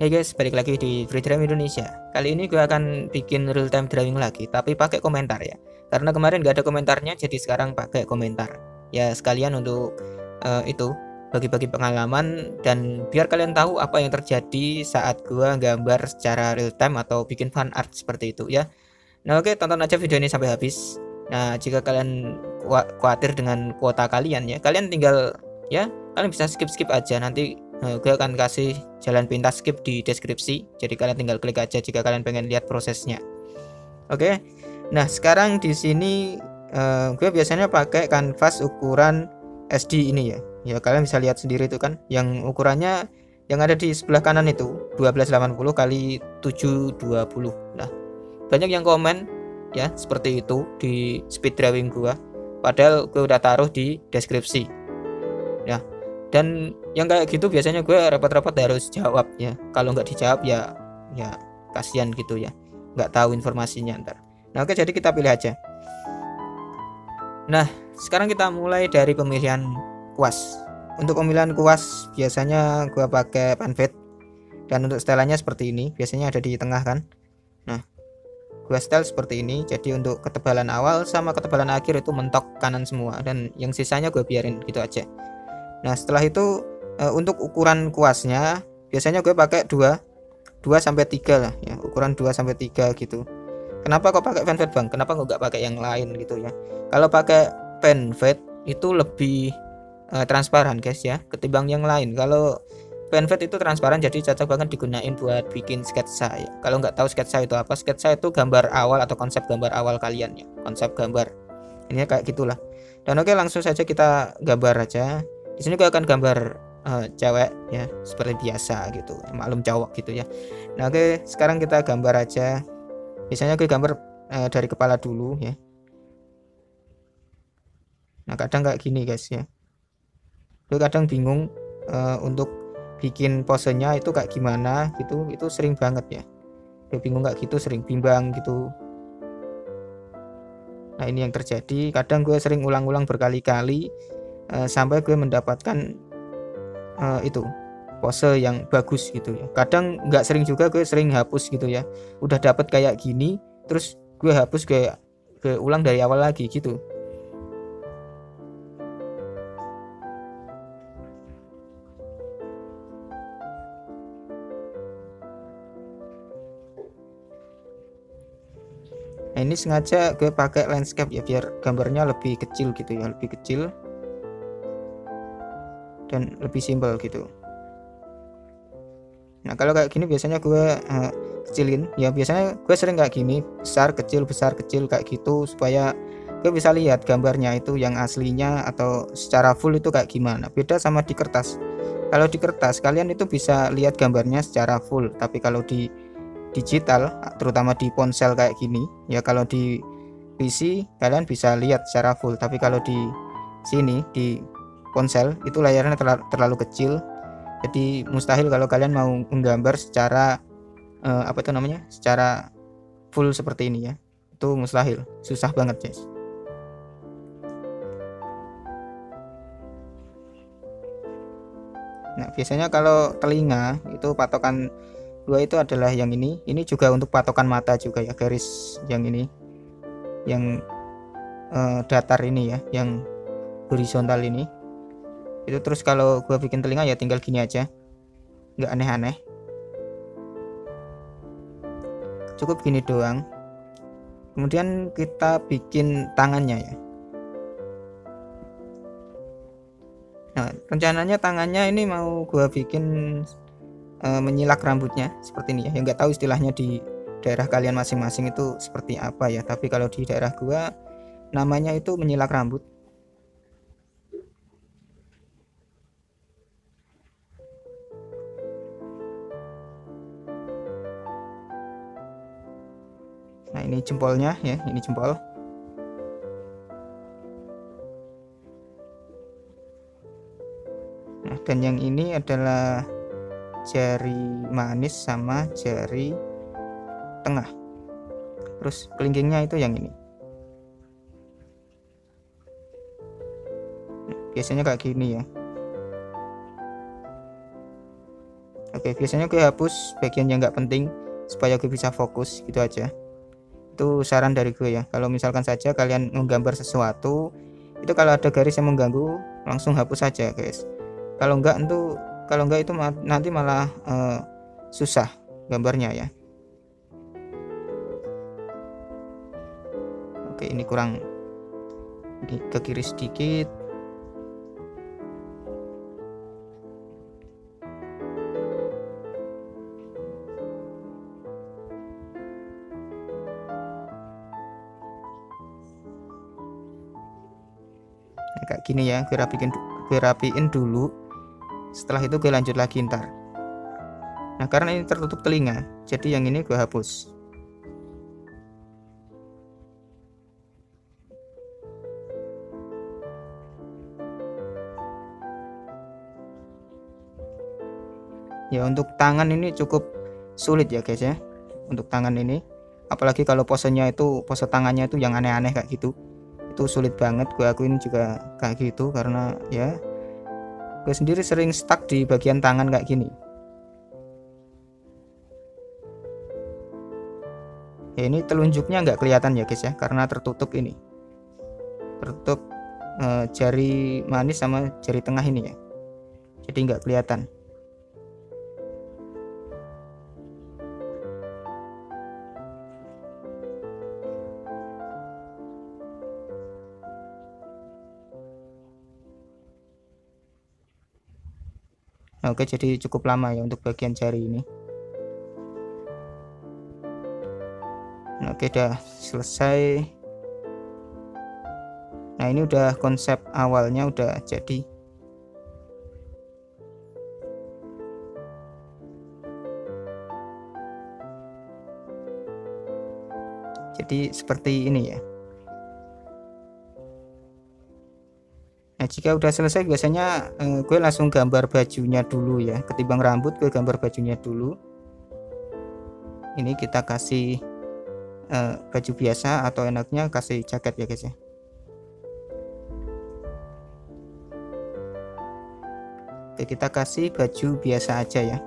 Hey guys, balik lagi di Free Driving Indonesia. Kali ini gue akan bikin real time driving lagi, tapi pakai komentar ya. Karena kemarin nggak ada komentarnya, jadi sekarang pakai komentar. Ya sekalian untuk itu bagi-bagi pengalaman dan biar kalian tahu apa yang terjadi saat gue gambar secara real time atau bikin fan art seperti itu ya. Nah oke, tonton aja video ini sampai habis. Nah jika kalian khawatir dengan kuota kalian ya, kalian tinggal ya kalian bisa skip aja, nanti gue akan kasih jalan pintas skip di deskripsi, jadi kalian tinggal klik aja jika kalian pengen lihat prosesnya. Oke, nah sekarang di sini gue biasanya pakai kanvas ukuran SD ini ya kalian bisa lihat sendiri itu kan, yang ukurannya yang ada di sebelah kanan itu 1280 kali 720. Nah banyak yang komen ya seperti itu di speed driving gue, padahal gue udah taruh di deskripsi ya. Dan yang kayak gitu biasanya gue repot-repot harus jawab ya. Kalau nggak dijawab ya kasihan gitu ya, nggak tahu informasinya ntar. Nah oke, jadi kita pilih aja. Nah sekarang kita mulai dari pemilihan kuas. Untuk pemilihan kuas biasanya gue pakai Panfit, dan untuk setelannya seperti ini, biasanya ada di tengah kan. Nah gue setel seperti ini, jadi untuk ketebalan awal sama ketebalan akhir itu mentok kanan semua, dan yang sisanya gue biarin gitu aja. Nah setelah itu untuk ukuran kuasnya biasanya gue pakai 2 sampai 3 lah ya, ukuran 2 sampai 3 gitu. Kenapa kok pakai fanfade bang? Kenapa kok nggak pakai yang lain gitu ya? Kalau pakai fanfade itu lebih transparan guys ya, ketimbang yang lain. Kalau fanfade itu transparan, jadi cocok banget digunain buat bikin sketsa ya. Kalau nggak tahu sketsa itu apa, sketsa itu gambar awal atau konsep gambar awal kalian ya, konsep gambar ini kayak gitulah. Dan oke, langsung saja kita gambar aja. Di sini gue akan gambar cewek ya, seperti biasa gitu, maklum cowok gitu ya. Nah oke, sekarang kita gambar aja. Biasanya gue gambar dari kepala dulu ya. Nah kadang kayak gini guys ya, gue kadang bingung untuk bikin posenya itu kayak gimana gitu, itu sering banget ya. Gue bingung kayak gitu, sering bimbang gitu. Nah ini yang terjadi, kadang gue sering ulang-ulang berkali-kali sampai gue mendapatkan itu pose yang bagus gitu ya. Kadang nggak sering juga, gue sering hapus gitu ya. Udah dapet kayak gini, terus gue hapus, gue ulang dari awal lagi gitu. Nah ini sengaja gue pakai landscape ya, biar gambarnya lebih kecil gitu ya, lebih kecil dan lebih simpel gitu. Nah kalau kayak gini biasanya gue kecilin ya, biasanya gue sering kayak gini, besar kecil kayak gitu, supaya gue bisa lihat gambarnya itu yang aslinya atau secara full itu kayak gimana. Beda sama di kertas. Kalau di kertas kalian itu bisa lihat gambarnya secara full, tapi kalau di digital, terutama di ponsel kayak gini ya, kalau di PC kalian bisa lihat secara full, tapi kalau di sini di ponsel itu layarnya terlalu kecil, jadi mustahil kalau kalian mau menggambar secara apa itu namanya, secara full seperti ini ya, itu mustahil, susah banget guys. Nah biasanya kalau telinga itu patokan dua itu adalah yang ini juga untuk patokan mata juga ya, garis yang ini yang datar ini ya, yang horizontal ini itu. Terus kalau gua bikin telinga ya tinggal gini aja, nggak aneh-aneh, cukup gini doang. Kemudian kita bikin tangannya ya. Nah rencananya tangannya ini mau gua bikin menyilak rambutnya seperti ini ya. Yang nggak tahu istilahnya di daerah kalian masing-masing itu seperti apa ya, tapi kalau di daerah gua namanya itu menyilak rambut. Nah ini jempolnya ya, ini jempol. Nah dan yang ini adalah jari manis sama jari tengah. Terus kelingkingnya itu yang ini. Nah, biasanya kayak gini ya. Oke, biasanya gue hapus bagian yang nggak penting supaya gue bisa fokus gitu aja. Itu saran dari gue ya. Kalau misalkan saja kalian menggambar sesuatu, itu kalau ada garis yang mengganggu langsung hapus saja guys. Kalau enggak itu nanti malah susah gambarnya ya. Oke, ini kurang ke kiri sedikit. Nah, kayak gini ya, gue rapiin dulu. Setelah itu gue lanjut lagi ntar. Nah, karena ini tertutup telinga, jadi yang ini gue hapus. Ya, untuk tangan ini cukup sulit ya guys ya. Untuk tangan ini, apalagi kalau posenya itu, pose tangannya itu yang aneh-aneh kayak gitu, itu sulit banget. Gue akuin juga kayak gitu, karena ya gue sendiri sering stuck di bagian tangan kayak gini. Ya, ini telunjuknya nggak kelihatan ya guys ya, karena tertutup ini, tertutup jari manis sama jari tengah ini ya, jadi nggak kelihatan. Oke, jadi cukup lama ya untuk bagian jari ini. Oke, udah selesai. Nah, ini udah konsep awalnya udah jadi. Jadi seperti ini ya. Nah, jika udah selesai biasanya gue langsung gambar bajunya dulu ya. Ketimbang rambut, gue gambar bajunya dulu. Ini kita kasih baju biasa, atau enaknya kasih jaket ya guys ya. Oke, kita kasih baju biasa aja ya.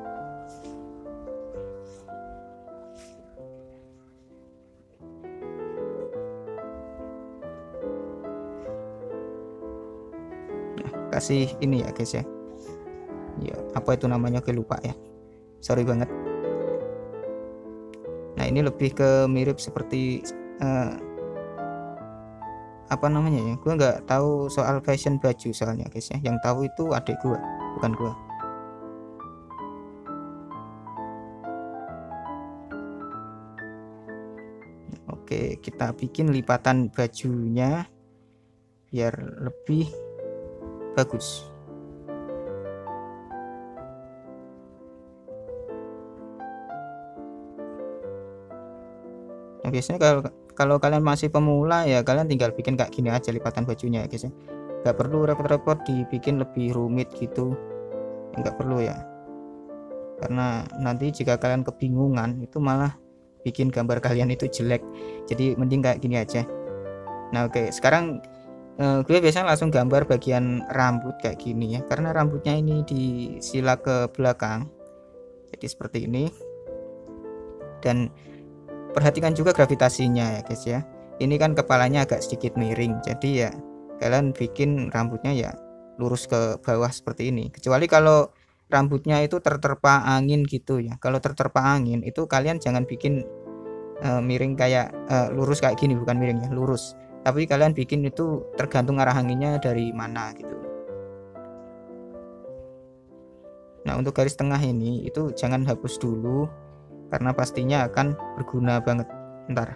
Kasih ini ya guys ya. Ya, apa itu namanya, gue lupa ya, sorry banget. Nah, ini lebih ke mirip seperti apa namanya ya, gue nggak tahu soal fashion baju soalnya guys ya. Yang tahu itu adik gue, bukan gue. Oke, kita bikin lipatan bajunya biar lebih bagus. Nah, biasanya kalau kalian masih pemula ya, kalian tinggal bikin kayak gini aja lipatan bajunya ya guys ya. Nggak perlu repot-repot dibikin lebih rumit gitu, nggak perlu ya, karena nanti jika kalian kebingungan itu malah bikin gambar kalian itu jelek. Jadi mending kayak gini aja. Nah, oke, sekarang gue biasanya langsung gambar bagian rambut kayak gini ya, karena rambutnya ini disila ke belakang jadi seperti ini. Dan perhatikan juga gravitasinya ya guys ya. Ini kan kepalanya agak sedikit miring, jadi ya kalian bikin rambutnya ya lurus ke bawah seperti ini. Kecuali kalau rambutnya itu terterpa angin gitu ya. Kalau terterpa angin itu kalian jangan bikin miring kayak lurus kayak gini, bukan miring ya, lurus. Tapi kalian bikin itu tergantung arah anginnya dari mana gitu. Nah, untuk garis tengah ini itu jangan hapus dulu, karena pastinya akan berguna banget ntar.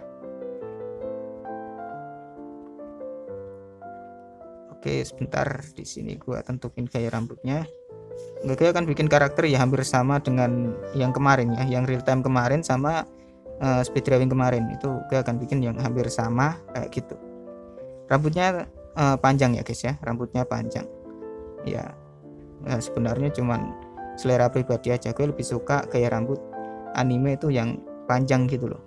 Oke, sebentar, di sini gua tentuin gaya rambutnya. Gue akan bikin karakter ya hampir sama dengan yang kemarin ya, yang real time kemarin sama speed drawing kemarin. Itu gue akan bikin yang hampir sama kayak gitu. Rambutnya panjang ya guys ya, rambutnya panjang ya. Sebenarnya cuman selera pribadi aja, gue lebih suka gaya rambut anime itu yang panjang gitu loh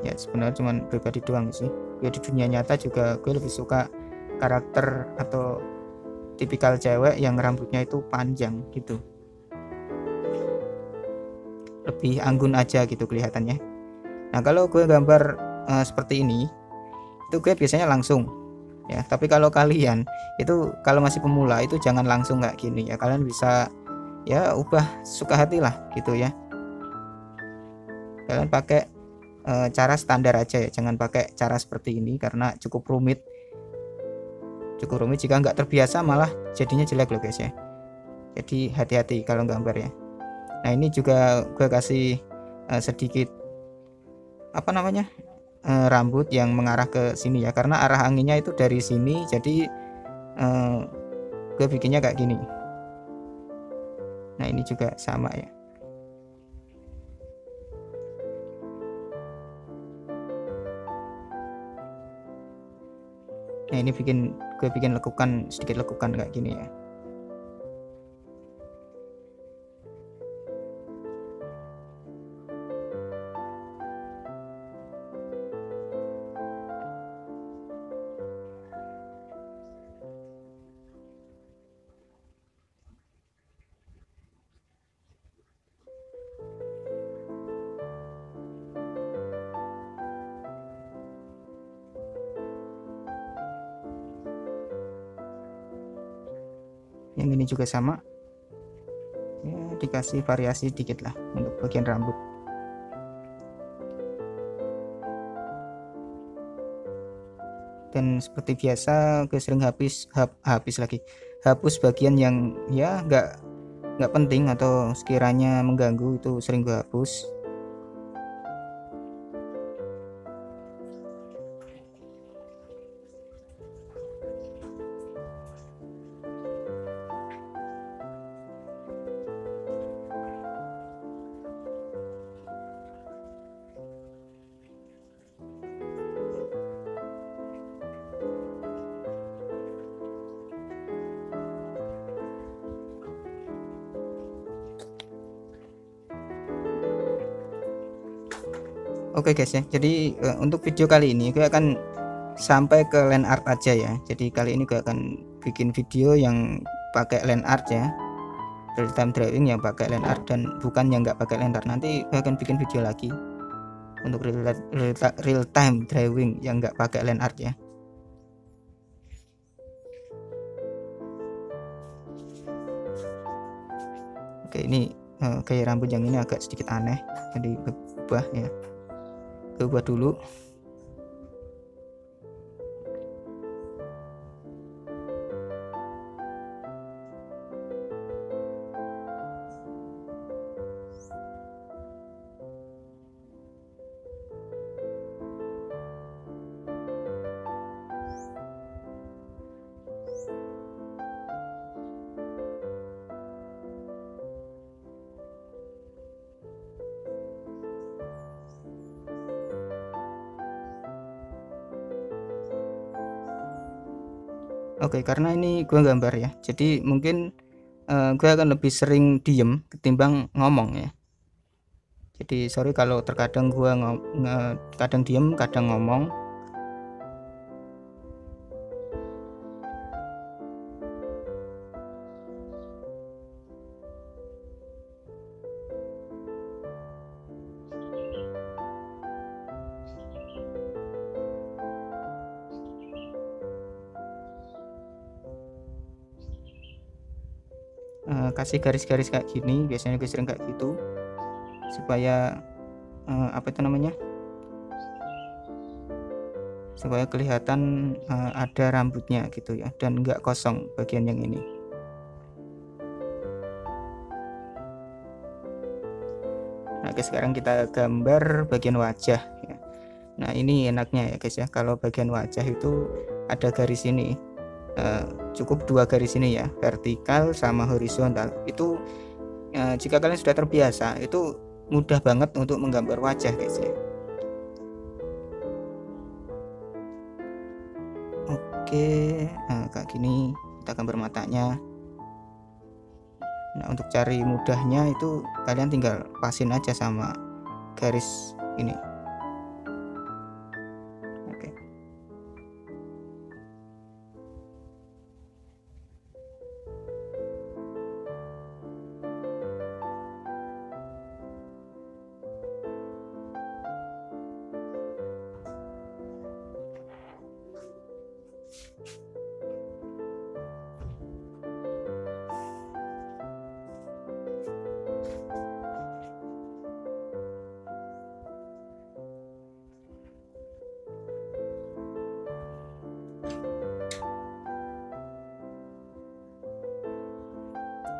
ya. Sebenarnya cuman pribadi doang sih ya. Di dunia nyata juga gue lebih suka karakter atau tipikal cewek yang rambutnya itu panjang gitu, lebih anggun aja gitu kelihatannya. Nah kalau gue gambar seperti ini itu gue biasanya langsung ya, tapi kalau kalian itu kalau masih pemula itu jangan langsung kayak gini ya, kalian bisa ya ubah suka hati lah gitu ya, kalian pakai cara standar aja ya, jangan pakai cara seperti ini karena cukup rumit jika nggak terbiasa malah jadinya jelek loh guys ya. Jadi hati-hati kalau gambar ya. Nah ini juga gue kasih sedikit apa namanya rambut yang mengarah ke sini ya, karena arah anginnya itu dari sini, jadi gue bikinnya kayak gini. Nah ini juga sama ya. Nah ini gue bikin lekukan, sedikit lekukan kayak gini ya. Yang ini juga sama ya, dikasih variasi dikit lah untuk bagian rambut. Dan seperti biasa gue sering hapus bagian yang ya nggak penting atau sekiranya mengganggu, itu sering gue hapus. Oke guys ya, jadi untuk video kali ini gue akan sampai ke land art aja ya. Jadi kali ini gue akan bikin video yang pakai land art ya, real time drawing yang pakai land art, dan bukan yang nggak pakai land art. Nanti gue akan bikin video lagi untuk real time drawing yang nggak pakai land art ya. Oke, ini gaya rambut yang ini agak sedikit aneh, jadi ubah ya, gue buat dulu. Oke, karena ini gue gambar ya, jadi mungkin gue akan lebih sering diem ketimbang ngomong ya. Jadi sorry kalau terkadang gue kadang diem kadang ngomong. Kasih garis-garis kayak gini, biasanya gue sering kayak gitu supaya apa itu namanya, supaya kelihatan ada rambutnya gitu ya, dan nggak kosong bagian yang ini. Nah guys, sekarang kita gambar bagian wajah ya. Nah ini enaknya ya guys ya, kalau bagian wajah itu ada garis ini, cukup 2 garis ini ya, vertikal sama horizontal. Itu jika kalian sudah terbiasa itu mudah banget untuk menggambar wajah guys ya. Oke, kayak gini kita gambar matanya. Nah untuk cari mudahnya itu kalian tinggal pasin aja sama garis ini. Oke.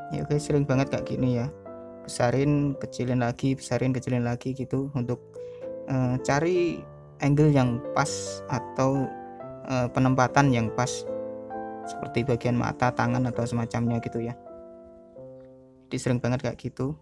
Ya guys, sering banget kayak gini ya, besarin kecilin lagi gitu untuk cari angle yang pas atau penempatan yang pas seperti bagian mata, tangan atau semacamnya gitu ya. Jadi sering banget kayak gitu.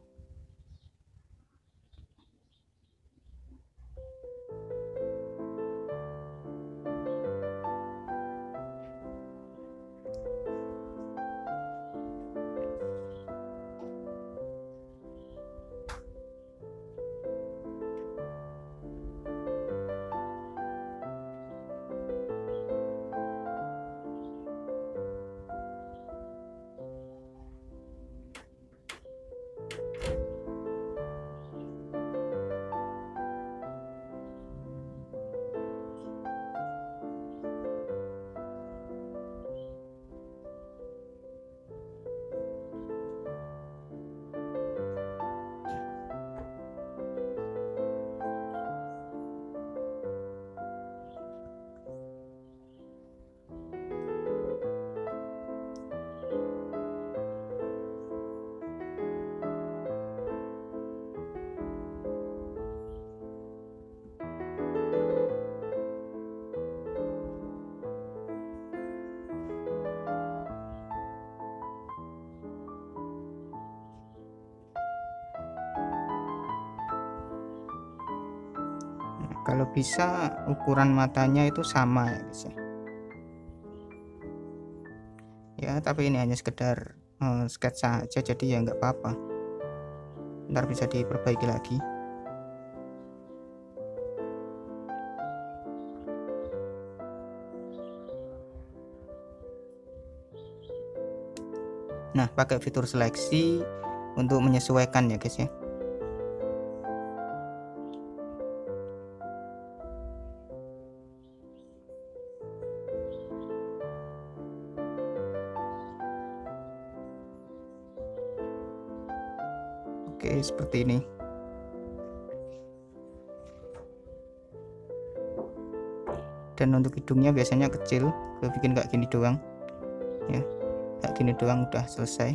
Kalau bisa ukuran matanya itu sama ya guys ya. Ya tapi ini hanya sekedar sketsa aja, jadi ya nggak apa-apa, ntar bisa diperbaiki lagi. Nah, pakai fitur seleksi untuk menyesuaikan ya guys ya. Oke, seperti ini. Dan untuk hidungnya biasanya kecil, gue bikin kayak gini doang ya, kayak gini doang udah selesai.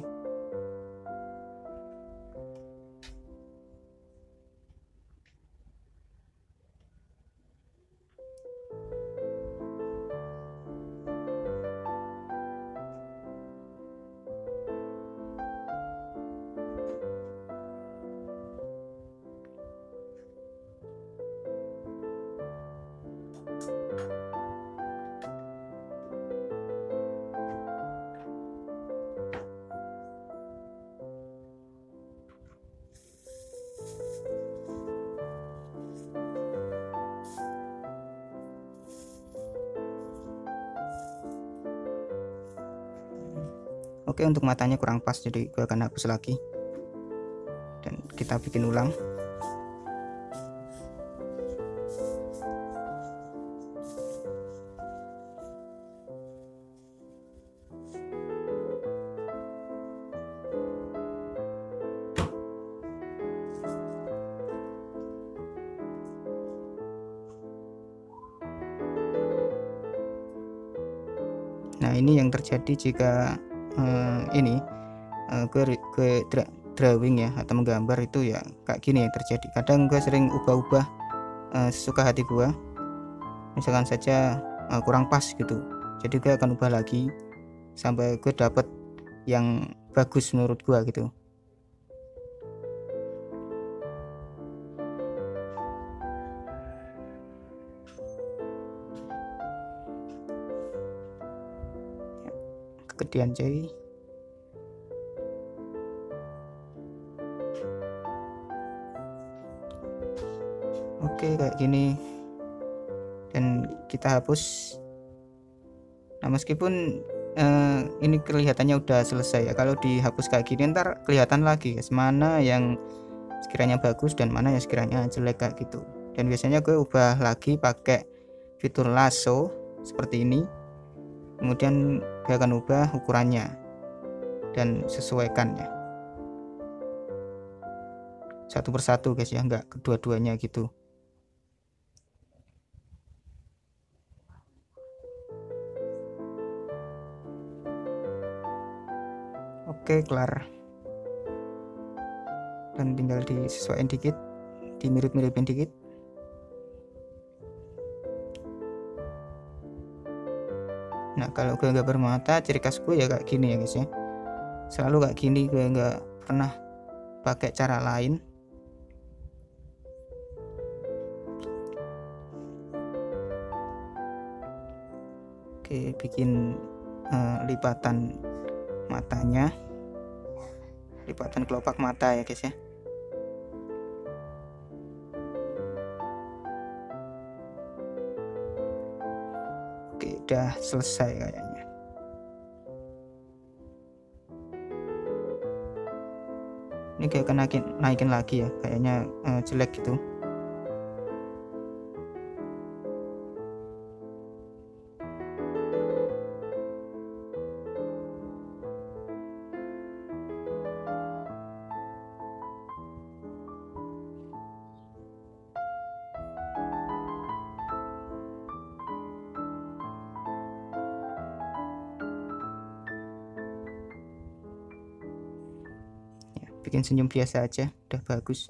Oke, untuk matanya kurang pas, jadi gue akan hapus lagi dan kita bikin ulang. Nah, ini yang terjadi jika gue drawing ya atau menggambar itu ya kayak gini yang terjadi. Kadang gue sering ubah-ubah sesuka hati gue, misalkan saja kurang pas gitu, jadi gue akan ubah lagi sampai gue dapet yang bagus menurut gue gitu. Kegedean coy. Oke, kayak gini dan kita hapus. Nah, meskipun ini kelihatannya udah selesai ya, kalau dihapus kayak gini ntar kelihatan lagi guys, mana yang sekiranya bagus dan mana yang sekiranya jelek kayak gitu. Dan biasanya gue ubah lagi pakai fitur lasso seperti ini, kemudian gue akan ubah ukurannya dan sesuaikannya satu persatu guys ya, nggak kedua-duanya gitu. Oke, kelar. dan tinggal disesuaikan dikit, dimirip-miripin dikit. Nah kalau gue nggak bermata, ciri khas gue ya kayak gini ya guys ya, selalu kayak gini, gue nggak pernah pakai cara lain. Oke, bikin lipatan matanya, lipatan kelopak mata ya guys ya. Oke, udah selesai kayaknya. Ini kayak naikin lagi ya, kayaknya jelek gitu. Bikin senyum biasa aja udah bagus.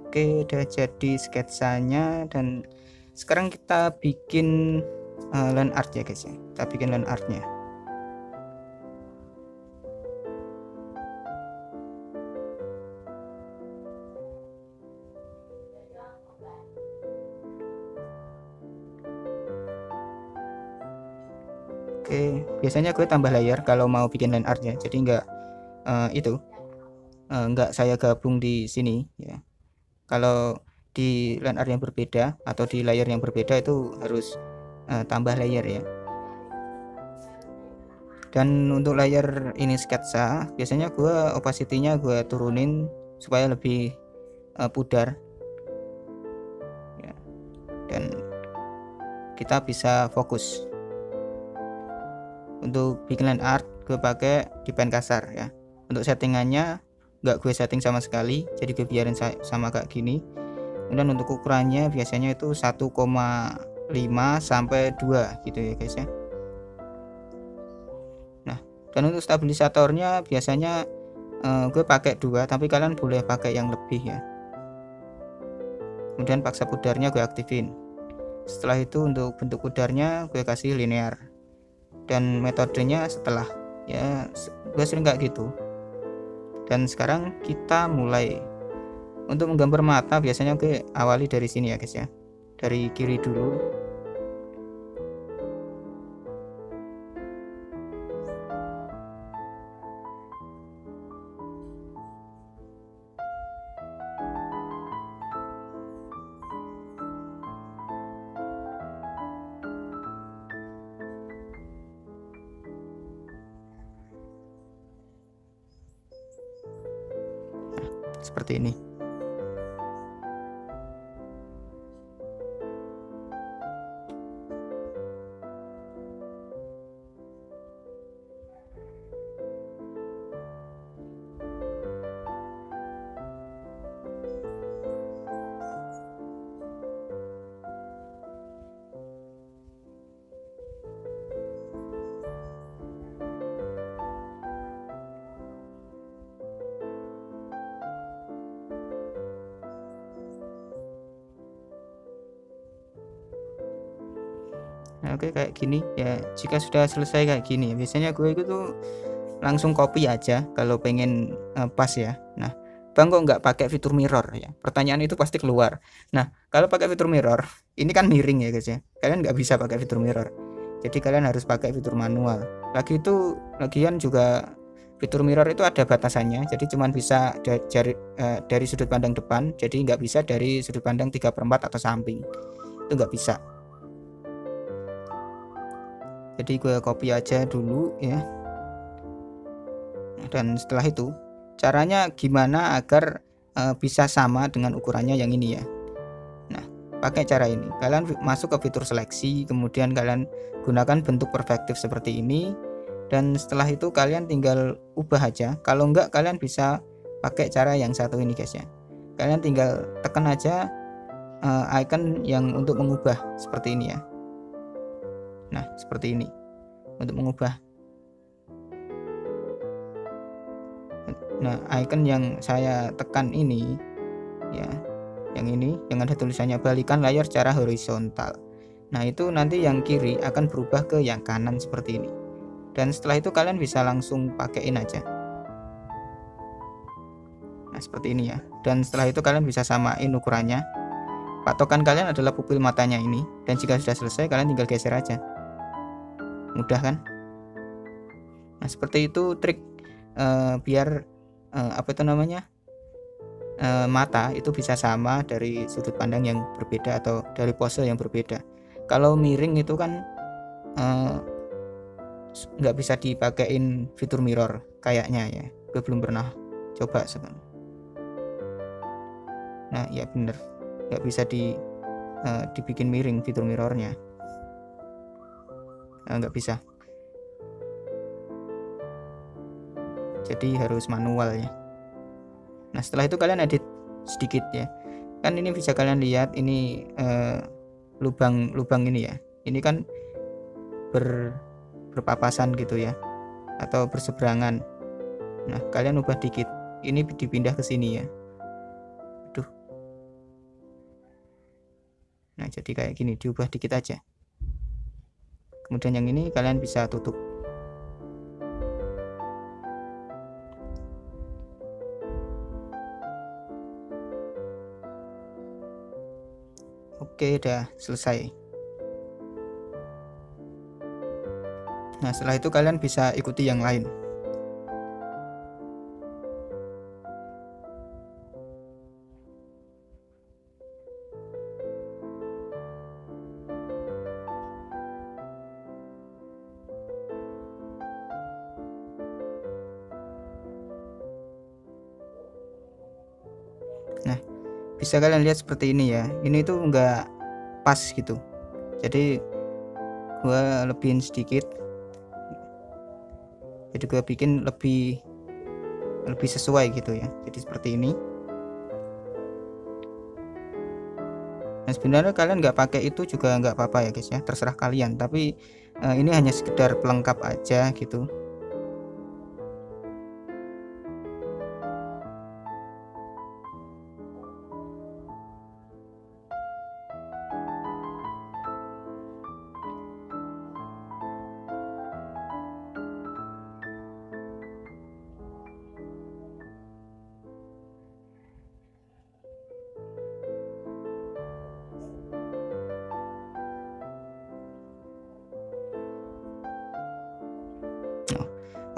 Oke, udah jadi sketsanya, dan sekarang kita bikin line art ya guys ya. Kita bikin line artnya. Oke, biasanya gue tambah layer kalau mau bikin line artnya, jadi nggak saya gabung di sini ya. Kalau di line art yang berbeda atau di layer yang berbeda itu harus tambah layer ya. Dan untuk layer ini sketsa, biasanya gue opacity-nya gue turunin supaya lebih pudar ya. Dan kita bisa fokus. Untuk bikin line art gue pakai di pen kasar ya. Untuk settingannya nggak gue setting sama sekali, jadi gue biarin sama kayak gini. Kemudian untuk ukurannya biasanya itu 1,5 sampai 2 gitu ya guys ya. Nah, dan untuk stabilisatornya biasanya gue pakai 2, tapi kalian boleh pakai yang lebih ya. Kemudian paksa pudarnya gue aktifin. Setelah itu untuk bentuk pudarnya gue kasih linear. Dan metodenya setelah ya, gue sering kayak gitu. Dan sekarang kita mulai. Untuk menggambar mata biasanya gue awali dari sini ya guys ya, dari kiri dulu. Seperti ini. Nah, oke kayak gini ya. Jika sudah selesai kayak gini, biasanya gue itu langsung copy aja kalau pengen pas ya. Nah, bang kok nggak pakai fitur mirror ya? Pertanyaan itu pasti keluar. Nah, kalau pakai fitur mirror, ini kan miring ya guys ya. Kalian nggak bisa pakai fitur mirror. Jadi kalian harus pakai fitur manual. Lagian juga fitur mirror itu ada batasannya. Jadi cuma bisa dari sudut pandang depan. Jadi nggak bisa dari sudut pandang 3/4 atau samping. Itu nggak bisa. Jadi gue copy aja dulu ya. Dan setelah itu caranya gimana agar bisa sama dengan ukurannya yang ini ya. Nah, pakai cara ini. Kalian masuk ke fitur seleksi, kemudian kalian gunakan bentuk perspektif seperti ini. Dan setelah itu kalian tinggal ubah aja. Kalau enggak, kalian bisa pakai cara yang satu ini guys ya. Kalian tinggal tekan aja icon yang untuk mengubah seperti ini ya. Nah seperti ini untuk mengubah. Nah icon yang saya tekan ini ya, yang ini yang ada tulisannya balikan layar secara horizontal. Nah itu nanti yang kiri akan berubah ke yang kanan seperti ini. Dan setelah itu kalian bisa langsung pakaiin aja. Nah seperti ini ya. Dan setelah itu kalian bisa samain ukurannya. Patokan kalian adalah pupil matanya ini. Dan jika sudah selesai kalian tinggal geser aja. Mudah kan? Nah seperti itu trik biar apa itu namanya, mata itu bisa sama dari sudut pandang yang berbeda atau dari pose yang berbeda. Kalau miring itu kan nggak bisa dipakein fitur mirror kayaknya ya. Gue belum pernah coba sebenarnya. Nah ya bener, nggak bisa dibikin miring fitur mirrornya, nggak bisa. Jadi harus manual ya. Nah setelah itu kalian edit sedikit ya. Kan ini bisa kalian lihat ini lubang-lubang ini ya. Ini kan berpapasan gitu ya, atau berseberangan. Nah kalian ubah dikit. Ini dipindah ke sini ya. Aduh. Nah jadi kayak gini, diubah dikit aja. Kemudian yang ini kalian bisa tutup. Oke, udah selesai. Nah setelah itu kalian bisa ikuti yang lain. Nah bisa kalian lihat seperti ini ya. Ini tuh nggak pas gitu. Jadi gue lebihin sedikit. Jadi gue bikin lebih sesuai gitu ya. Jadi seperti ini. Nah sebenarnya kalian nggak pakai itu juga nggak apa-apa ya guys ya, terserah kalian. Tapi ini hanya sekedar pelengkap aja gitu.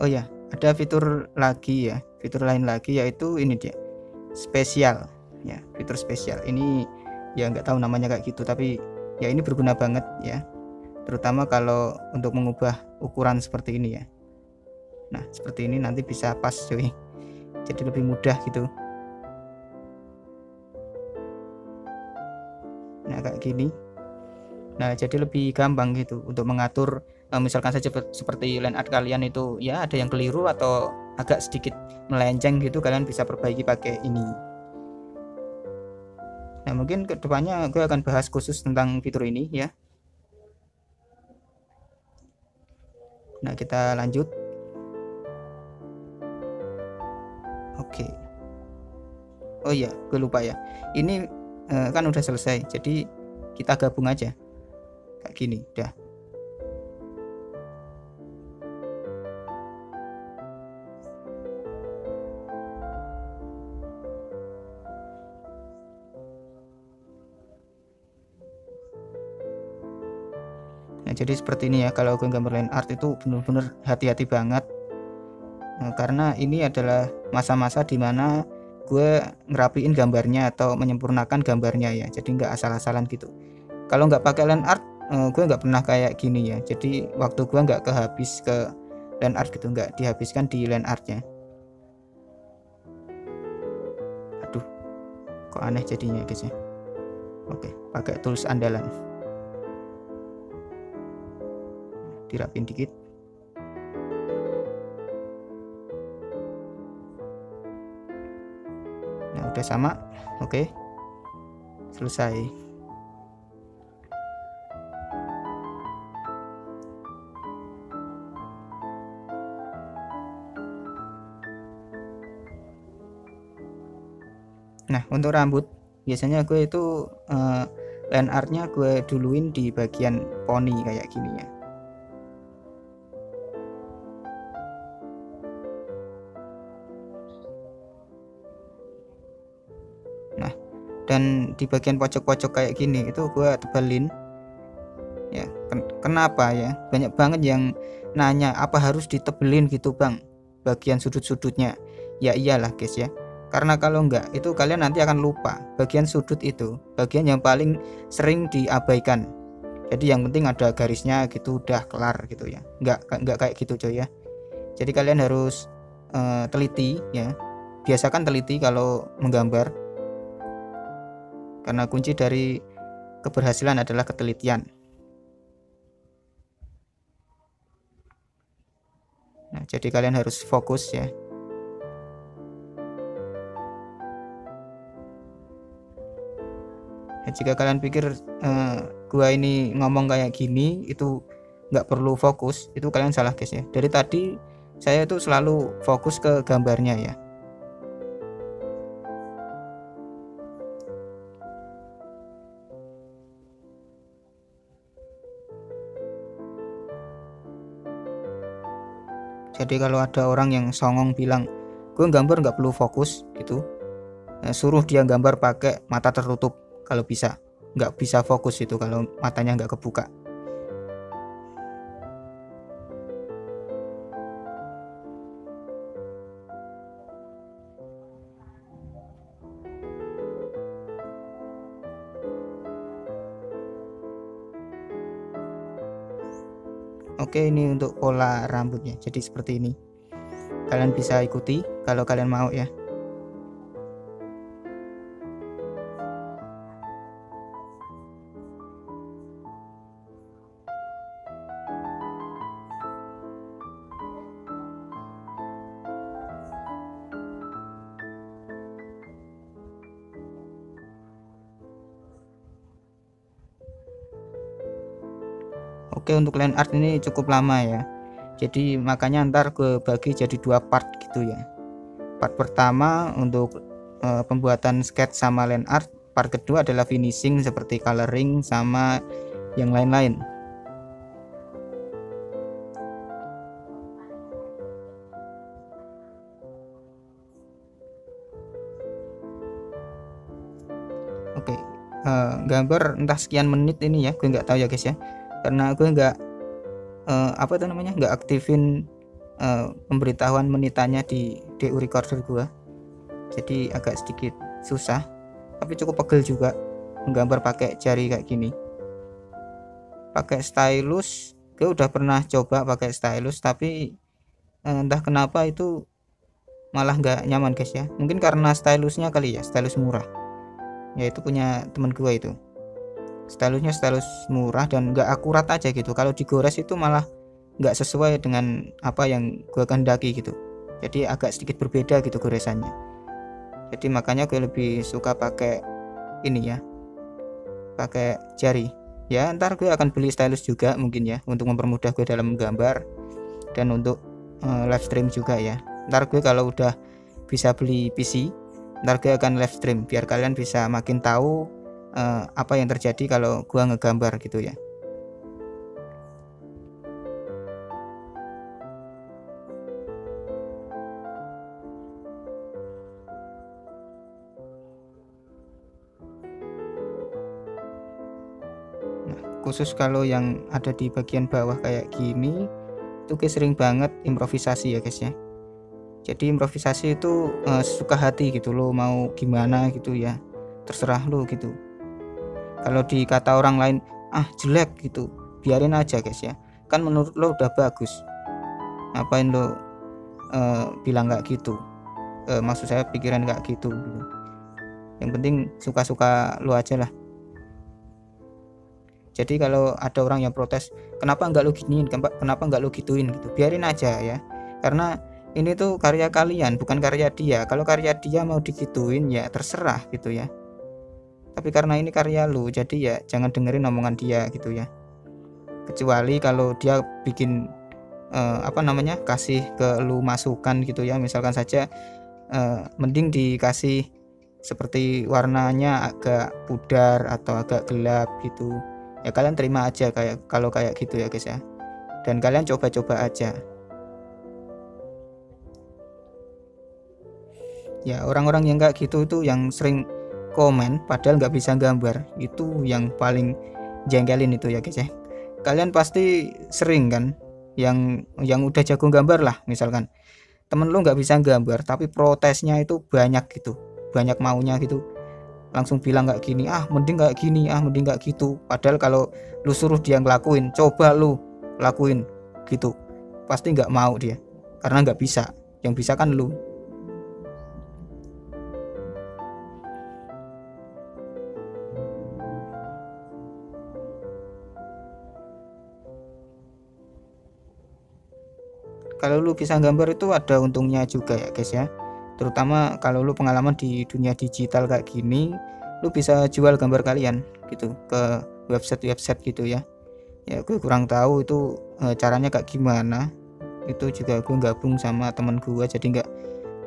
Oh ya, ada fitur lagi ya, fitur lain lagi yaitu ini dia, spesial ya, fitur spesial. Ini ya nggak tahu namanya kayak gitu, tapi ya ini berguna banget ya, terutama kalau untuk mengubah ukuran seperti ini ya. Nah seperti ini nanti bisa pas cuy, jadi lebih mudah gitu. Nah kayak gini. Nah jadi lebih gampang gitu untuk mengatur. Misalkan saja seperti line art kalian itu ya ada yang keliru atau agak sedikit melenceng gitu, kalian bisa perbaiki pakai ini. Nah mungkin kedepannya gue akan bahas khusus tentang fitur ini ya. Nah kita lanjut. Oke. Oh iya gue lupa ya, ini kan udah selesai, jadi kita gabung aja kayak gini udah. Nah jadi seperti ini ya, kalau gue gambar line art itu bener-bener hati-hati banget. Karena ini adalah masa-masa dimana gue ngerapiin gambarnya atau menyempurnakan gambarnya ya, jadi nggak asal-asalan gitu. Kalau nggak pakai line art gue nggak pernah kayak gini ya, jadi waktu gue nggak kehabis ke line art gitu, nggak dihabiskan di line artnya. Aduh kok aneh jadinya guys ya. Oke, pakai tools andalan, dirapin dikit. udah sama. Oke, selesai. Nah, untuk rambut biasanya gue itu line artnya gue duluin di bagian poni kayak gini ya. Nah, dan di bagian pojok-pojok kayak gini itu gue tebalin ya. Kenapa ya? Banyak banget yang nanya apa harus ditebelin gitu bang bagian sudut-sudutnya. Ya iyalah guys ya, karena kalau enggak itu kalian nanti akan lupa bagian sudut itu bagian yang paling sering diabaikan. Jadi yang penting ada garisnya gitu udah kelar gitu ya, enggak kayak gitu coy ya. Jadi kalian harus teliti ya, biasakan teliti kalau menggambar, karena kunci dari keberhasilan adalah ketelitian. Nah, jadi kalian harus fokus ya. Ya, jika kalian pikir gua ini ngomong kayak gini itu nggak perlu fokus, itu kalian salah guys ya. Dari tadi saya tuh selalu fokus ke gambarnya ya. Jadi kalau ada orang yang songong bilang gue gambar nggak perlu fokus gitu, suruh dia gambar pakai mata tertutup kalau bisa. Nggak bisa fokus itu kalau matanya nggak kebuka. Oke, ini untuk pola rambutnya jadi seperti ini. Kalian bisa ikuti kalau kalian mau ya. Oke, untuk line art ini cukup lama ya. Jadi makanya ntar gue bagi jadi 2 part gitu ya. Part pertama untuk pembuatan sketch sama line art, part kedua adalah finishing seperti coloring sama yang lain-lain. Oke, gambar entah sekian menit ini ya, gue nggak tahu ya guys ya, karena gue nggak apa itu namanya, nggak aktifin pemberitahuan menitannya di DU recorder gue, jadi agak sedikit susah, tapi cukup pegel juga menggambar pakai jari kayak gini. Pakai stylus, gue udah pernah coba pakai stylus, tapi entah kenapa itu malah nggak nyaman guys ya. Mungkin karena stylusnya kali ya, stylus murah. Ya itu punya temen gue itu. Stylusnya stylus murah dan nggak akurat aja gitu. Kalau digores itu malah nggak sesuai dengan apa yang gue kehendaki gitu. Jadi agak sedikit berbeda gitu goresannya. Jadi makanya gue lebih suka pakai ini ya, pakai jari. Ya ntar gue akan beli stylus juga mungkin ya, untuk mempermudah gue dalam menggambar dan untuk live stream juga ya. Ntar gue kalau udah bisa beli PC, ntar gue akan live stream biar kalian bisa makin tahu apa yang terjadi kalau gua ngegambar gitu ya. Nah, khusus kalau yang ada di bagian bawah kayak gini itu gue sering banget improvisasi ya guys ya. Jadi improvisasi itu suka hati gitu, lo mau gimana gitu ya, terserah lo gitu. Kalau dikata orang lain ah jelek gitu, biarin aja guys ya, kan menurut lo udah bagus, ngapain lo bilang nggak gitu, maksud saya pikiran nggak gitu. Yang penting suka-suka lo aja lah. Jadi kalau ada orang yang protes kenapa nggak lo giniin, kenapa nggak lo gituin gitu, biarin aja ya, karena ini tuh karya kalian, bukan karya dia. Kalau karya dia mau digituin ya terserah gitu ya, tapi karena ini karya lu, jadi ya jangan dengerin omongan dia gitu ya. Kecuali kalau dia bikin kasih ke lu masukan gitu ya, misalkan saja mending dikasih seperti warnanya agak pudar atau agak gelap gitu ya, kalian terima aja kayak kalau kayak gitu ya guys ya, dan kalian coba-coba aja ya. Orang-orang yang kayak gitu tuh yang sering komen padahal nggak bisa gambar, itu yang paling jengkelin itu ya guys ya. Kalian pasti sering kan yang udah jago gambar lah, misalkan temen lu nggak bisa gambar tapi protesnya itu banyak gitu, banyak maunya gitu, langsung bilang kayak gini, ah mending kayak gini, ah mending kayak gitu. Padahal kalau lu suruh dia ngelakuin, coba lu lakuin gitu, pasti nggak mau dia karena nggak bisa, yang bisa kan lu. Kalau lu bisa gambar itu ada untungnya juga ya guys ya, terutama kalau lu pengalaman di dunia digital kayak gini, lu bisa jual gambar kalian gitu ke website-website gitu ya. Ya gue kurang tahu itu caranya kayak gimana, itu juga gue gabung sama temen gue jadi nggak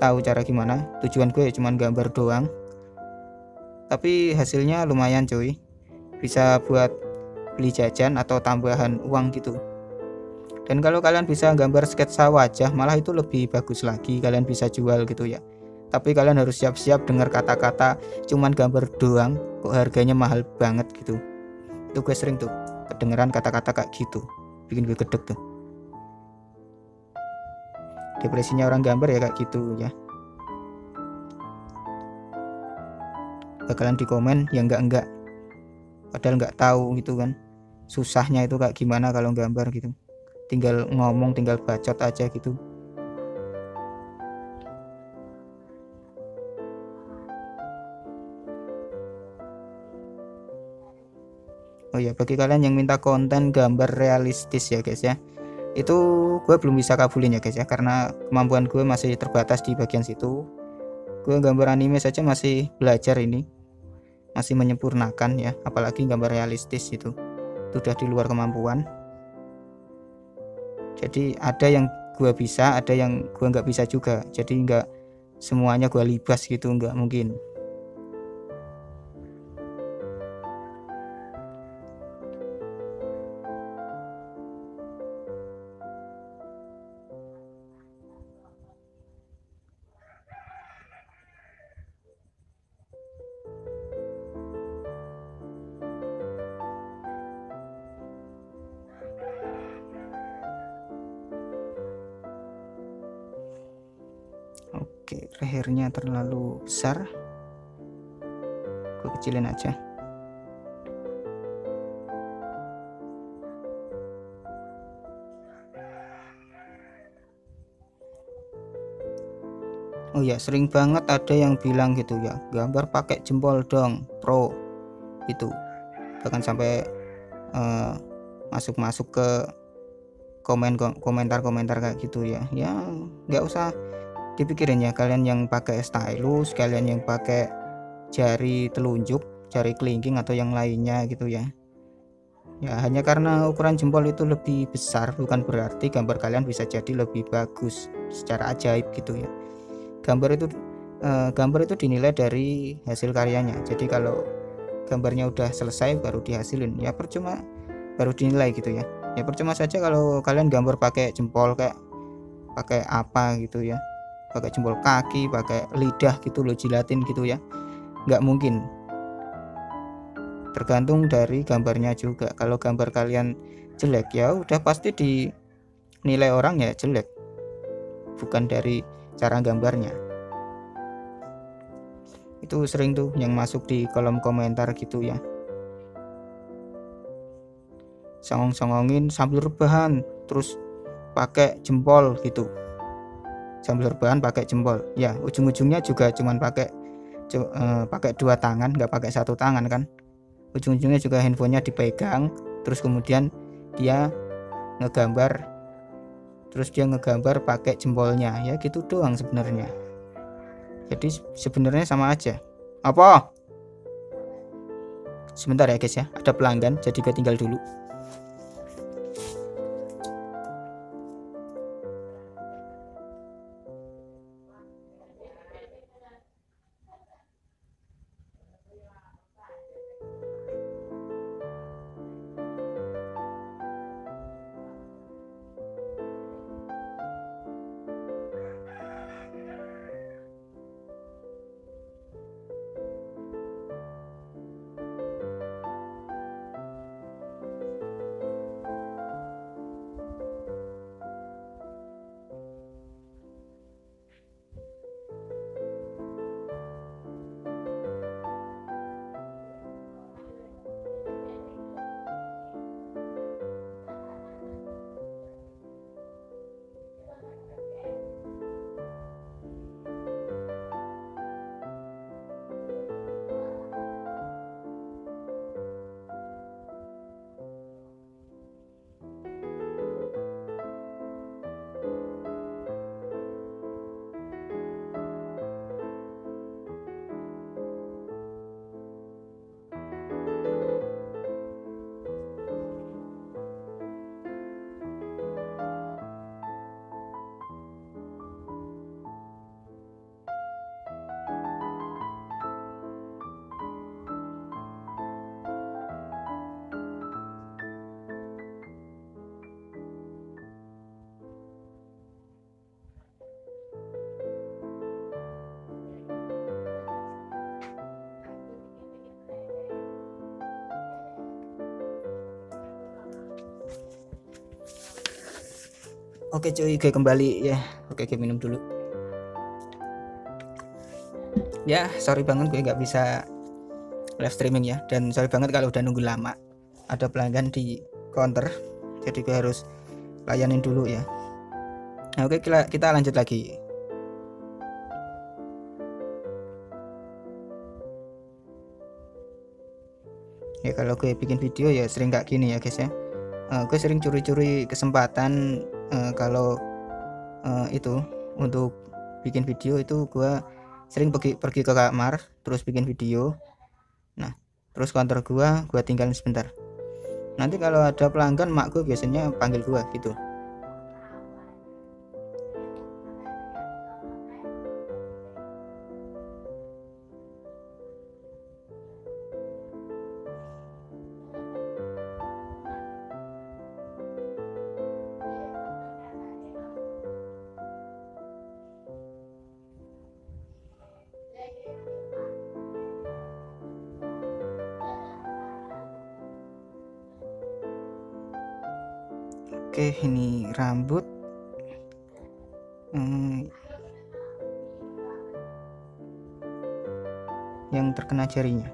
tahu cara gimana. Tujuan gue ya cuman gambar doang, tapi hasilnya lumayan cuy, bisa buat beli jajan atau tambahan uang gitu. Dan kalau kalian bisa gambar sketsa wajah malah itu lebih bagus lagi, kalian bisa jual gitu ya. Tapi kalian harus siap-siap dengar kata-kata cuman gambar doang kok harganya mahal banget gitu. Itu gue sering tuh kedengeran kata-kata kayak gitu, bikin gue gedek tuh. Depresinya orang gambar ya kayak gitu ya. Bakalan di komen ya enggak, padahal nggak tahu gitu kan susahnya itu kayak gimana kalau gambar gitu, tinggal ngomong tinggal bacot aja gitu. Oh ya, bagi kalian yang minta konten gambar realistis ya guys ya, itu gue belum bisa kabulin ya guys ya, karena kemampuan gue masih terbatas di bagian situ. Gue gambar anime saja masih belajar ini, masih menyempurnakan ya, apalagi gambar realistis itu udah di luar kemampuan. Jadi ada yang gue bisa, ada yang gue nggak bisa juga, jadi nggak semuanya gue libas gitu, nggak mungkin. Oke, lehernya terlalu besar, gue kecilin aja. Oh ya, sering banget ada yang bilang gitu ya, gambar pakai jempol dong pro itu, bahkan sampai masuk-masuk ke komentar-komentar kayak gitu ya. Ya nggak usah dipikirin ya, kalian yang pakai stylus, kalian yang pakai jari telunjuk, jari kelingking atau yang lainnya gitu ya. Ya hanya karena ukuran jempol itu lebih besar bukan berarti gambar kalian bisa jadi lebih bagus secara ajaib gitu ya. Gambar itu dinilai dari hasil karyanya. Jadi kalau gambarnya udah selesai baru dihasilin ya percuma, baru dinilai gitu ya. Ya percuma saja kalau kalian gambar pakai jempol, kayak pakai apa gitu ya, pakai jempol kaki, pakai lidah gitu lo jilatin gitu ya, nggak mungkin. Tergantung dari gambarnya juga. Kalau gambar kalian jelek ya udah pasti dinilai orang ya jelek, bukan dari cara gambarnya. Itu sering tuh yang masuk di kolom komentar gitu ya, songong-songongin sambil rebahan terus pakai jempol gitu, sambil rebahan pakai jempol ya, ujung-ujungnya juga cuman pakai dua tangan, nggak pakai satu tangan kan, ujung-ujungnya juga handphonenya dipegang terus kemudian dia ngegambar terus dia ngegambar pakai jempolnya, ya gitu doang sebenarnya. Jadi sebenarnya sama aja. Apa? Sebentar ya guys ya, ada pelanggan jadi gue tinggal dulu. Oke cuy, gue kembali ya. Oke, gue minum dulu. Ya, sorry banget gue nggak bisa live streaming ya. Dan sorry banget kalau udah nunggu lama. Ada pelanggan di counter, jadi gue harus layanin dulu ya. Nah, oke, kita lanjut lagi. Ya kalau gue bikin video ya sering kayak gini ya guys ya. Gue sering curi-curi kesempatan kalau itu untuk bikin video itu gue sering pergi ke kamar terus bikin video. Nah terus kantor gue tinggalin sebentar. Nanti kalau ada pelanggan mak gue biasanya panggil gue gitu. Oke, ini rambut yang terkena jarinya.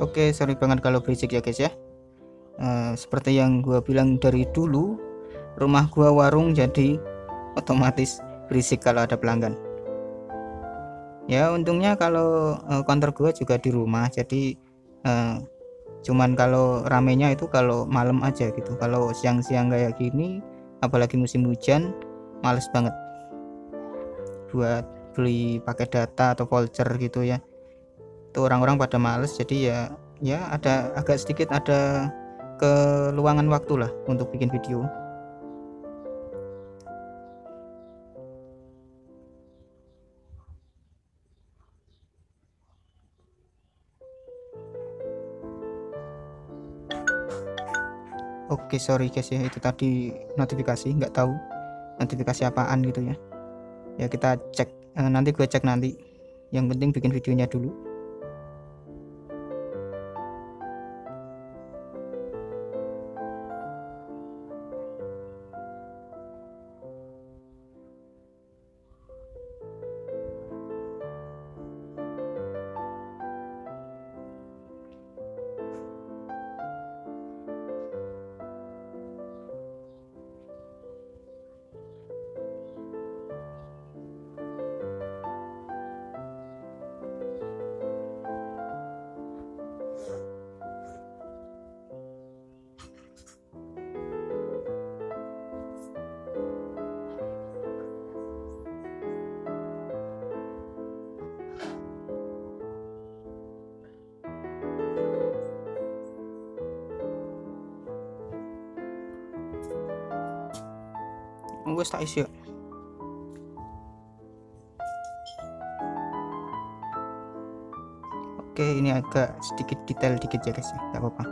Oke, sorry banget kalau berisik ya guys ya. Seperti yang gua bilang dari dulu, rumah gua warung jadi otomatis berisik kalau ada pelanggan. Ya untungnya kalau kantor gua juga di rumah, jadi cuman kalau ramenya itu kalau malam aja gitu. Kalau siang-siang kayak gini, apalagi musim hujan, males banget buat beli pakai data atau voucher gitu ya. Itu orang-orang pada males, jadi ya ada agak sedikit ada keluangan waktu lah untuk bikin video. Oke, sorry guys ya, itu tadi notifikasi, nggak tahu notifikasi apaan gitu ya. Ya kita cek, nanti gue cek nanti. Yang penting bikin videonya dulu. Wes tak isi. Oke, ini agak sedikit detail dikit ya guys ya, nggak apa-apa.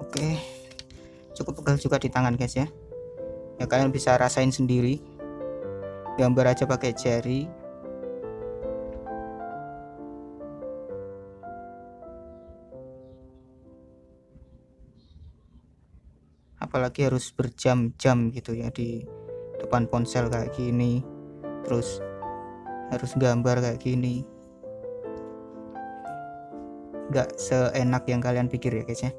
Oke, cukup pegal juga di tangan guys ya. Ya kalian bisa rasain sendiri. Gambar aja pakai jari. Apalagi harus berjam-jam gitu ya di depan ponsel kayak gini. Terus harus gambar kayak gini. Nggak seenak yang kalian pikir ya guys ya.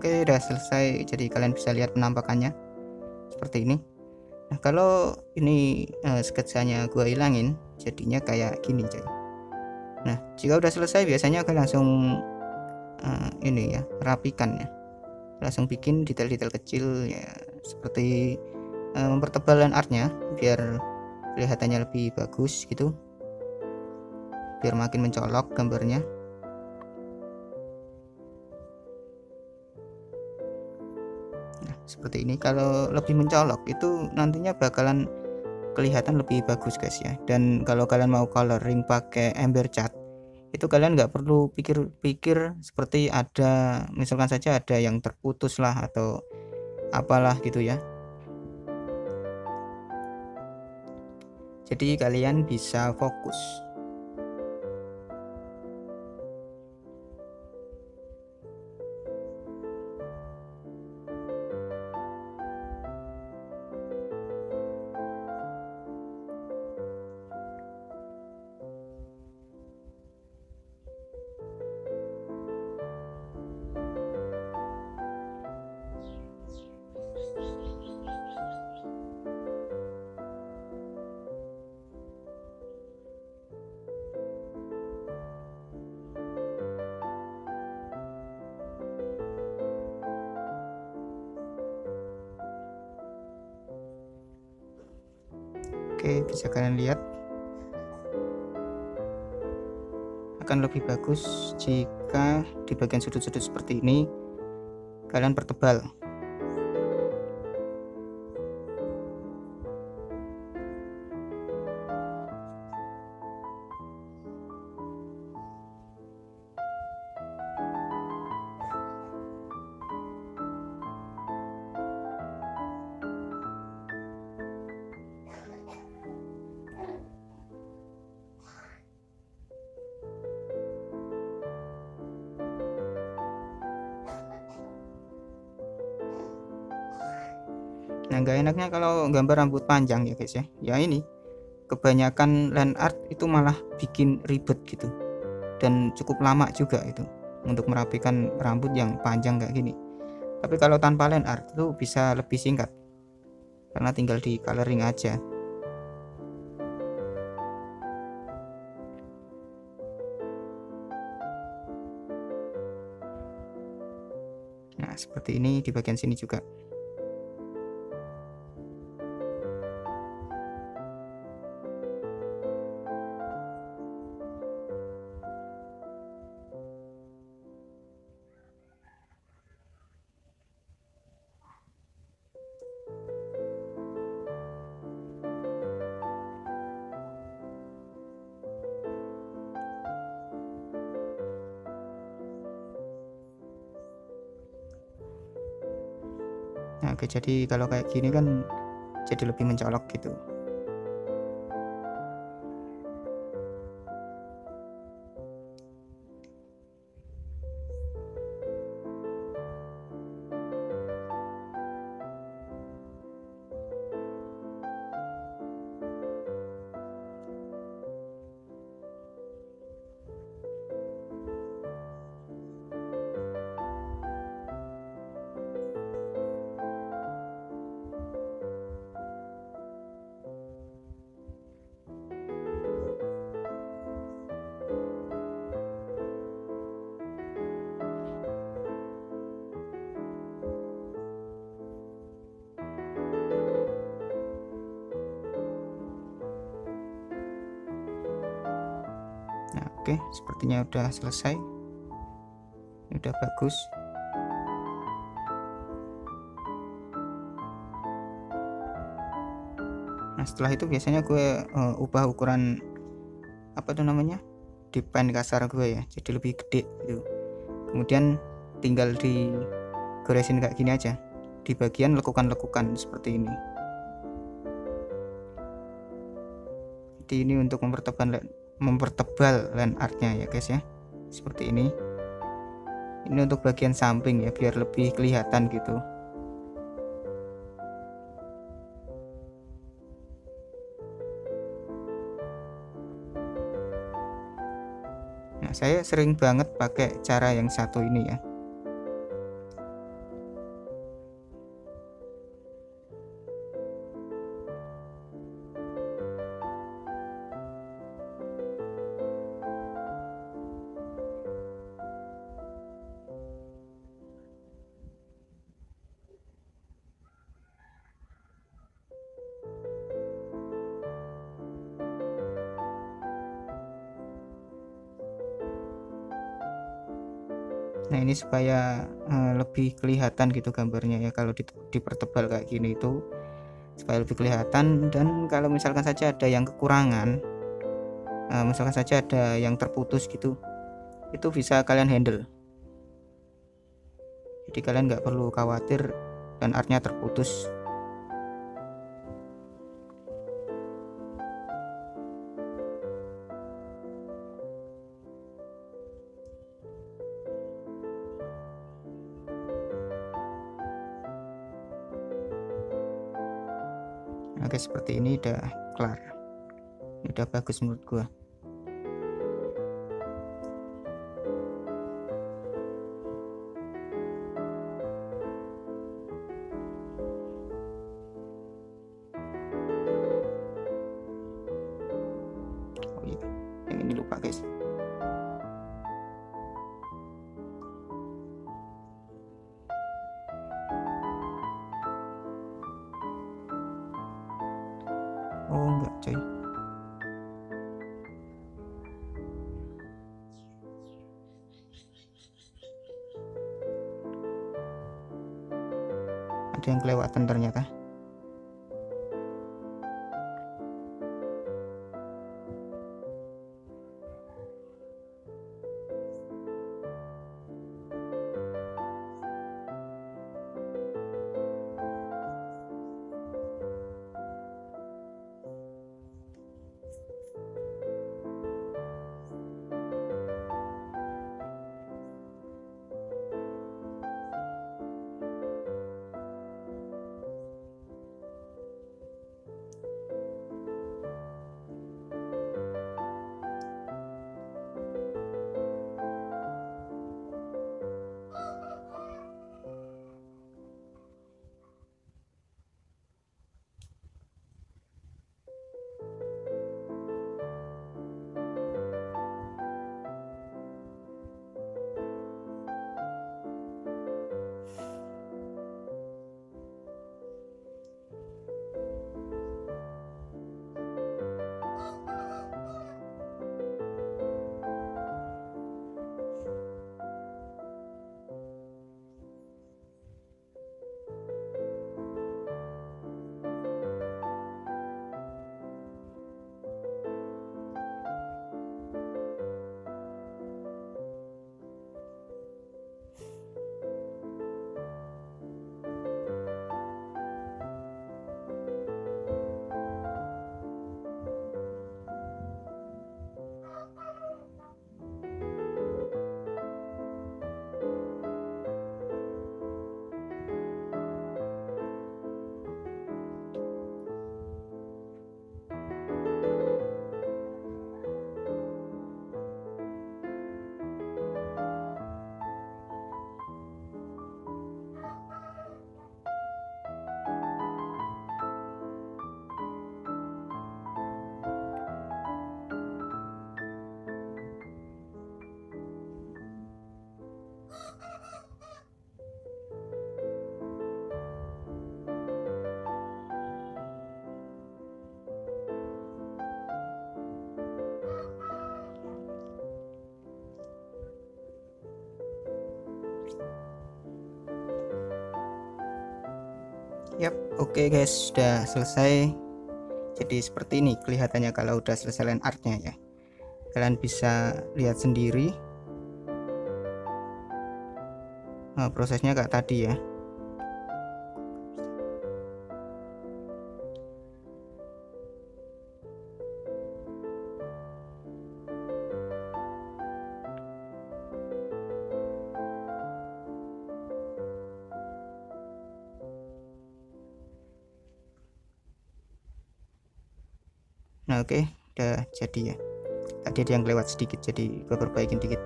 Oke, udah selesai, jadi kalian bisa lihat penampakannya seperti ini. Nah, kalau ini sketsanya gua hilangin, jadinya kayak gini coy. Nah, jika udah selesai biasanya kalian langsung ini ya, rapikan ya, langsung bikin detail-detail kecil ya, seperti mempertebal line artnya biar kelihatannya lebih bagus gitu, biar makin mencolok gambarnya. Nah, seperti ini. Kalau lebih mencolok itu nantinya bakalan kelihatan lebih bagus guys ya. Dan kalau kalian mau coloring pakai ember cat, itu kalian nggak perlu pikir-pikir seperti ada, misalkan saja ada yang terputus lah atau apalah gitu ya. Jadi kalian bisa fokus. Oke, bisa kalian lihat akan lebih bagus jika di bagian sudut-sudut seperti ini kalian pertebal. Nah, nggak enaknya kalau gambar rambut panjang ya guys ya. Ya ini, kebanyakan land art itu malah bikin ribet gitu. Dan cukup lama juga itu untuk merapikan rambut yang panjang kayak gini. Tapi kalau tanpa land art itu bisa lebih singkat. Karena tinggal di coloring aja. Nah, seperti ini di bagian sini juga. Nah, oke, jadi kalau kayak gini kan jadi lebih mencolok gitu. Nah, oke, sepertinya udah selesai. Udah bagus. Nah, setelah itu biasanya gue ubah ukuran apa tuh namanya, depan kasar gue ya, jadi lebih gede gitu. Kemudian tinggal digoresin kayak gini aja di bagian lekukan-lekukan seperti ini. Jadi ini untuk mempertebal line artnya ya guys ya, seperti ini. Ini untuk bagian samping ya, biar lebih kelihatan gitu. Nah, saya sering banget pakai cara yang satu ini ya. Nah ini supaya lebih kelihatan gitu gambarnya ya, kalau dipertebal kayak gini itu supaya lebih kelihatan. Dan kalau misalkan saja ada yang kekurangan, misalkan saja ada yang terputus gitu, itu bisa kalian handle. Jadi kalian nggak perlu khawatir dan artnya terputus. Oke, seperti ini udah kelar, udah bagus menurut gua. Oh iya, yang ini lupa guys. Oh enggak coy, ada yang kelewatan ternyata. Yap, oke guys, sudah selesai. Jadi seperti ini kelihatannya kalau udah selesai line artnya ya. Kalian bisa lihat sendiri prosesnya kayak tadi ya. Nah oke, udah jadi ya. Tadi ada yang lewat sedikit, jadi gue perbaikin dikit.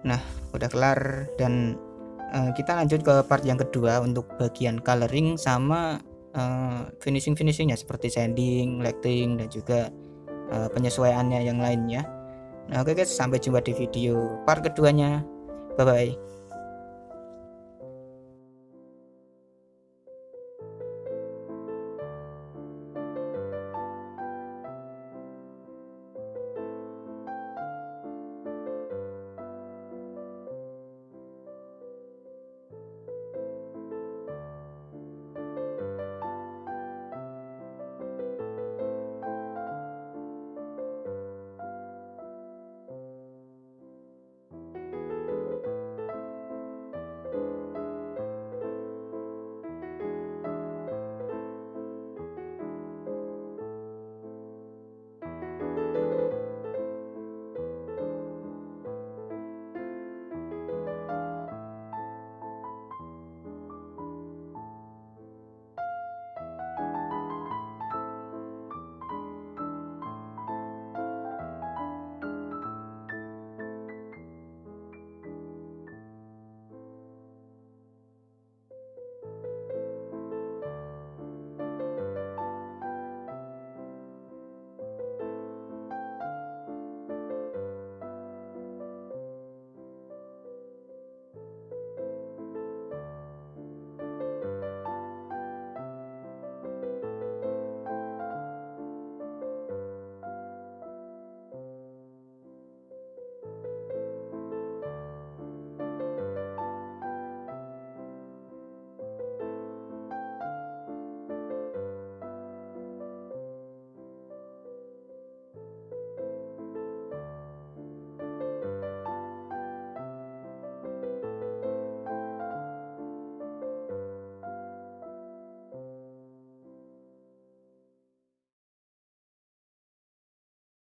Nah udah kelar, dan kita lanjut ke part yang kedua untuk bagian coloring sama finishingnya seperti sanding, lighting, dan juga penyesuaiannya yang lainnya. Nah oke guys, sampai jumpa di video part keduanya. Bye bye.